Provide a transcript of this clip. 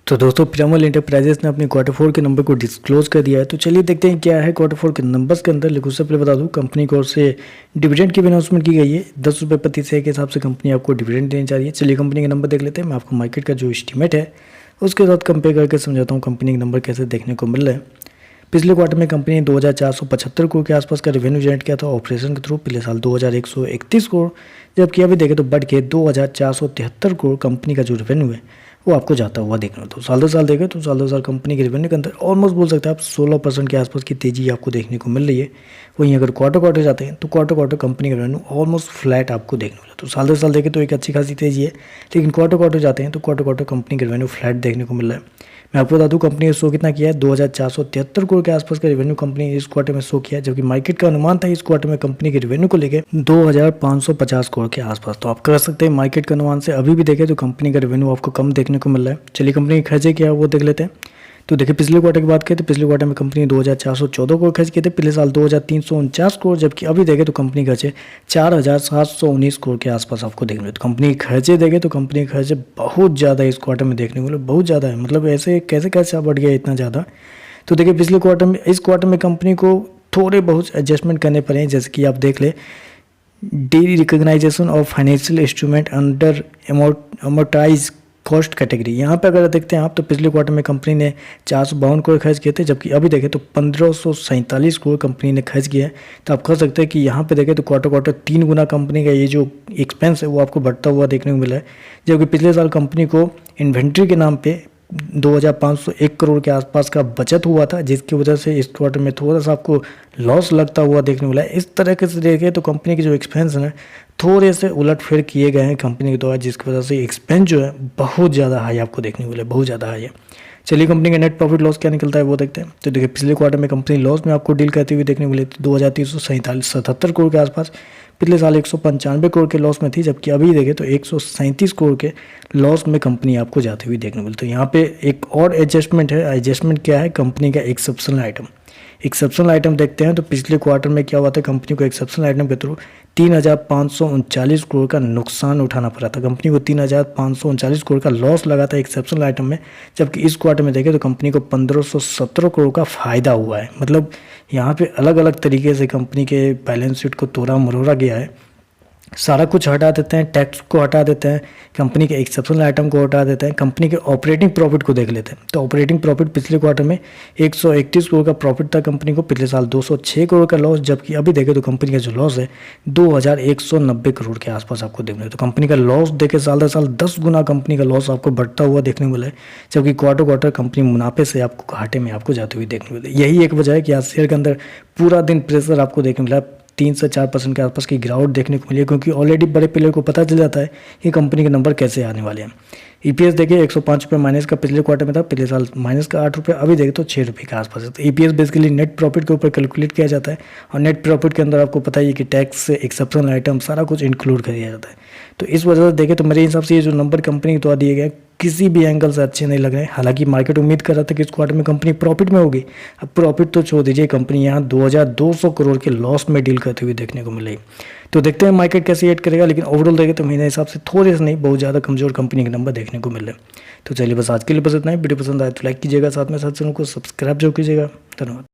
तो दोस्तों पिरामल इंटरप्राइजेस ने अपने क्वार्टर 4 के नंबर को डिस्क्लोज कर दिया है। तो चलिए देखते हैं क्या है क्वार्टर 4 के नंबर्स के अंदर। लेकिन उससे पहले बता दूं, कंपनी की ओर से डिविडेंड की भी अनाउंसमेंट की गई है। 10 रुपये प्रति शेयर के हिसाब से कंपनी आपको डिविडेंड देनी चाहिए। चलिए कंपनी के नंबर देख लेते हैं। मैं आपको मार्केट का जो एस्टीमेट है उसके साथ कंपेयर करके समझाता हूँ कंपनी के नंबर कैसे देखने को मिल रहे हैं। पिछले क्वार्टर में कंपनी ने 2475 करोड़ के आसपास का रेवेन्यू जनरेट किया था ऑपरेशन के थ्रू। पिछले साल 2131 करोड़, जबकि अभी देखें तो बढ़ के 2473 करोड़ कंपनी का जो रेवेन्यू है वो आपको जाता हुआ देखना। तो साल दर साल देखें तो साल दर साल कंपनी के रेवेन्यू के अंदर ऑलमोस्ट बोल सकते हैं आप 16% के आसपास की तेजी आपको देखने को मिल रही है। वहीं अगर क्वार्टर जाते हैं तो क्वार्टर कंपनी का रेवेन्यू ऑलमोस्ट फ्लैट आपको देखने को मिला। तो साल दर साल देखें तो एक अच्छी खासी तेजी है, लेकिन क्वार्टर जाते हैं तो क्वार्टर कंपनी का रेवेन्यू फ्लैट देखने को मिल रहा है। मैं आपको बता दूं कंपनी ने शो कितना किया है, 2473 करोड़ के आसपास का रेवेन्यू कंपनी इस क्वार्टर में शो किया, जबकि मार्केट का अनुमान था इस क्वार्टर में कंपनी के रेवेन्यू को लेकर 2550 करोड़ के आसपास। तो आप कर सकते हैं मार्केट के अनुमान से अभी भी देखें तो कंपनी का रेवेन्यू आपको कम देखने को मिल रहा है। चलिए कंपनी के खर्चे क्या है वो देख लेते हैं। तो देखिए पिछले क्वार्टर की बात करें तो पिछले क्वार्टर में कंपनी 2414 करोड़ खर्च किए थे, पिछले साल 2349 करोड़, जबकि अभी देखें तो कंपनी खर्चे 4719 करोड़ के आसपास आपको देखने मिले। तो कंपनी के खर्चे देखें तो कंपनी के खर्चे बहुत ज़्यादा इस क्वार्टर में देखने को मिले, बहुत ज़्यादा है। मतलब ऐसे कैसे कैसे बढ़ गया इतना ज़्यादा। तो देखिए पिछले क्वार्टर में इस क्वार्टर में कंपनी को थोड़े बहुत एडजस्टमेंट करने पड़े हैं, जैसे कि आप देख ले derecognition of financial instrument under amortise cost category. यहाँ पे अगर देखते हैं आप तो पिछले क्वार्टर में कंपनी ने 452 करोड़ खर्च किए थे, जबकि अभी देखें तो 1547 करोड़ कंपनी ने खर्च किया है। तो आप कह सकते हैं कि यहाँ पे देखें तो क्वार्टर 3 गुना कंपनी का ये जो एक्सपेंस है वो आपको बढ़ता हुआ देखने को मिला है। जबकि पिछले साल कंपनी को इन्वेंट्री के नाम पे 2501 करोड़ के आसपास का बचत हुआ था, जिसकी वजह से इस क्वार्टर में थोड़ा सा आपको लॉस लगता हुआ देखने को मिला है। इस तरह से देखें तो कंपनी के जो एक्सपेंस है थोड़े से उलटफेर किए गए हैं कंपनी के द्वारा, जिसकी वजह से एक्सपेंस जो है बहुत ज़्यादा हाई आपको देखने को मिला है, बहुत ज़्यादा हाई है। चलिए कंपनी का नेट प्रॉफिट लॉस क्या निकलता है वो देखते हैं। तो देखिए पिछले क्वार्टर में कंपनी लॉस में आपको डील करती हुई देखने को मिली थी 2377 करोड़ के आसपास। पिछले साल 195 करोड़ के लॉस में थी, जबकि अभी देखें तो 137 करोड़ के लॉस में कंपनी आपको जाती हुई देखने को मिली। तो यहाँ पे एक और एडजस्टमेंट है। एडजस्टमेंट क्या है, कंपनी का एक्सेप्शनल आइटम देखते हैं। तो पिछले क्वार्टर में क्या हुआ था, कंपनी को एक्सेप्शनल आइटम के थ्रू 3539 करोड़ का नुकसान उठाना पड़ा था। कंपनी को 3539 करोड़ का लॉस लगा था एक्सेप्शनल आइटम में, जबकि इस क्वार्टर में देखें तो कंपनी को 1517 करोड़ का फायदा हुआ है। मतलब यहाँ पे अलग अलग तरीके से कंपनी के बैलेंस शीट को तोड़ा मरोड़ा गया है। सारा कुछ हटा देते हैं, टैक्स को हटा देते हैं, कंपनी के एक्सेप्शनल आइटम को हटा देते हैं, कंपनी के ऑपरेटिंग प्रॉफिट को देख लेते हैं। तो ऑपरेटिंग प्रॉफिट पिछले क्वार्टर में 131 करोड़ का प्रॉफिट था कंपनी को, पिछले साल 206 करोड़ का लॉस, जबकि अभी देखें तो कंपनी का जो लॉस है 2190 करोड़ के आसपास आपको देखने मिले। तो कंपनी का लॉस देखे साल दर साल 10 गुना कंपनी का लॉस आपको बढ़ता हुआ देखने को मिला है, जबकि क्वार्टर कंपनी मुनाफे से आपको घाटे में आपको जाते हुए देखने मिले। यही एक वजह है कि आज शेयर के अंदर पूरा दिन प्रेशर आपको देखने मिला, 3 से 4% के आसपास की गिरावट देखने को मिली है, क्योंकि ऑलरेडी बड़े प्लेयर को पता चल जाता है कि कंपनी के नंबर कैसे आने वाले हैं। ईपीएस देखिए 105 रुपये माइनस का पिछले क्वार्टर में था, पिछले साल माइनस का 8 रुपये, अभी देखें तो 6 रुपये के आसपास है। तो ईपीएस बेसिकली नेट प्रॉफिट के ऊपर कैलकुलेट किया जाता है, और नेट प्रॉफिट के अंदर आपको पता ही है कि टैक्स, एक्सेप्शनल आइटम सारा कुछ इंक्लूड कर दिया जाता है। तो इस वजह से देखें तो मेरे हिसाब से ये जो नंबर कंपनी के द्वारा दिए गए किसी भी एंगल से अच्छे नहीं लग रहे हैं। हालांकि मार्केट उम्मीद कर रहा था कि इस क्वार्टर में कंपनी प्रॉफिट में होगी। अब प्रॉफिट तो छोड़ दीजिए, कंपनी यहाँ 2200 करोड़ के लॉस में डील करते हुए देखने को मिलेगी। तो देखते हैं मार्केट कैसे एड करेगा, लेकिन ओवरऑल देखें तो मेरे हिसाब से थोड़े से नहीं, बहुत ज़्यादा कमजोर कंपनी के नंबर देखने को मिल रहे हैं। तो चलिए बस आज के लिए बस इतना ही। वीडियो पसंद आए तो लाइक कीजिएगा, साथ में साथ चैनल को सब्सक्राइब जरूर कीजिएगा। धन्यवाद।